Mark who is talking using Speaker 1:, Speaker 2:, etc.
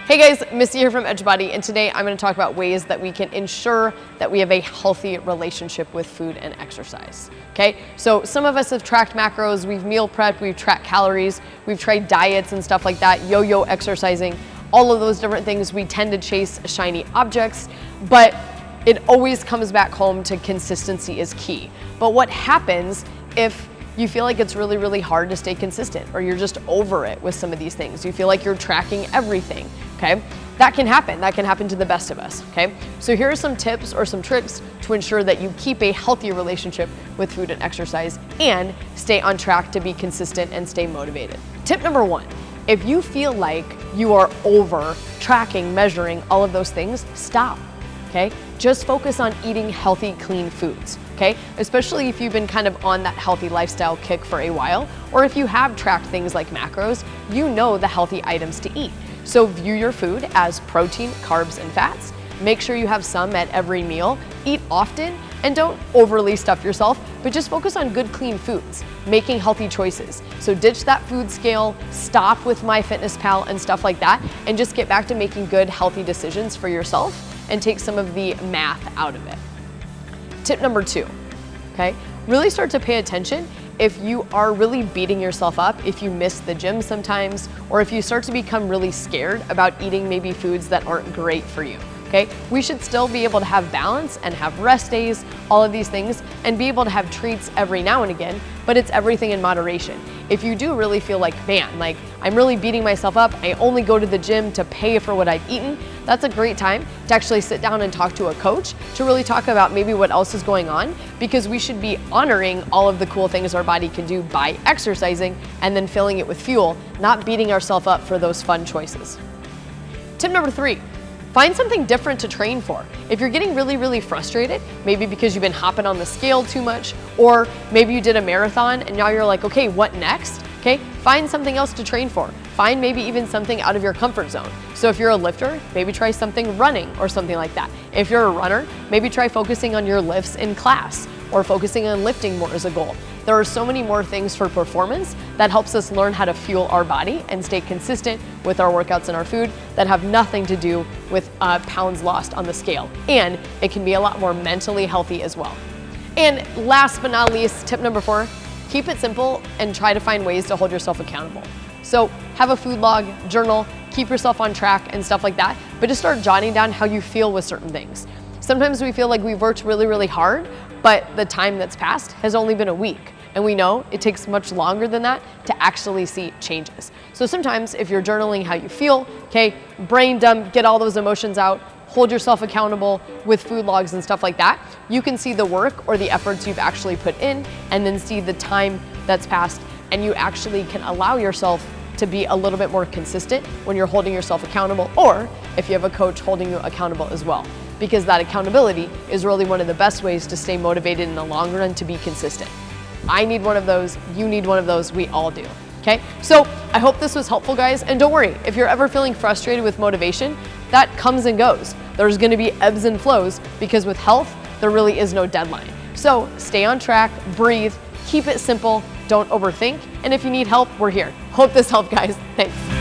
Speaker 1: Hey guys, Missy here from Edgebody, and today I'm going to talk about ways that we can ensure that we have a healthy relationship with food and exercise. Okay, so some of us have tracked macros, we've meal prepped, we've tracked calories, we've tried diets and stuff like that, yo-yo exercising, all of those different things. We tend to chase shiny objects, but it always comes back home to consistency is key. But what happens if you feel like it's really, really hard to stay consistent, or you're just over it with some of these things? You feel like you're tracking everything, okay? That can happen. That can happen to the best of us, okay? So here are some tips or some tricks to ensure that you keep a healthy relationship with food and exercise and stay on track to be consistent and stay motivated. Tip number one, if you feel like you are over tracking, measuring, all of those things, stop, okay? Just focus on eating healthy, clean foods. Okay? Especially if you've been kind of on that healthy lifestyle kick for a while, or if you have tracked things like macros, you know the healthy items to eat. So view your food as protein, carbs, and fats. Make sure you have some at every meal. Eat often, and don't overly stuff yourself, but just focus on good, clean foods, making healthy choices. So ditch that food scale, stop with MyFitnessPal and stuff like that, and just get back to making good, healthy decisions for yourself and take some of the math out of it. Tip number two, okay? Really start to pay attention if you are really beating yourself up, if you miss the gym sometimes, or if you start to become really scared about eating maybe foods that aren't great for you, okay? We should still be able to have balance and have rest days, all of these things, and be able to have treats every now and again, but it's everything in moderation. If you do really feel like, man, like I'm really beating myself up, I only go to the gym to pay for what I've eaten, that's a great time to actually sit down and talk to a coach to really talk about maybe what else is going on, because we should be honoring all of the cool things our body can do by exercising and then filling it with fuel, not beating ourselves up for those fun choices. Tip number three, find something different to train for. If you're getting really, really frustrated, maybe because you've been hopping on the scale too much, or maybe you did a marathon and now you're like, okay, what next? Okay, find something else to train for. Find maybe even something out of your comfort zone. So if you're a lifter, maybe try something running or something like that. If you're a runner, maybe try focusing on your lifts in class or focusing on lifting more as a goal. There are so many more things for performance that helps us learn how to fuel our body and stay consistent with our workouts and our food that have nothing to do with pounds lost on the scale. And it can be a lot more mentally healthy as well. And last but not least, tip number four, keep it simple and try to find ways to hold yourself accountable. So have a food log, journal, keep yourself on track and stuff like that, but just start jotting down how you feel with certain things. Sometimes we feel like we've worked really, really hard, but the time that's passed has only been a week. And we know it takes much longer than that to actually see changes. So sometimes if you're journaling how you feel, okay, brain dump, get all those emotions out, hold yourself accountable with food logs and stuff like that, you can see the work or the efforts you've actually put in and then see the time that's passed, and you actually can allow yourself to be a little bit more consistent when you're holding yourself accountable, or if you have a coach holding you accountable as well. Because that accountability is really one of the best ways to stay motivated in the long run to be consistent. I need one of those, you need one of those, we all do. Okay, so I hope this was helpful, guys, and don't worry, if you're ever feeling frustrated with motivation, that comes and goes. There's gonna be ebbs and flows, because with health, there really is no deadline. So stay on track, breathe, keep it simple, don't overthink, and if you need help, we're here. Hope this helped, guys. Thanks.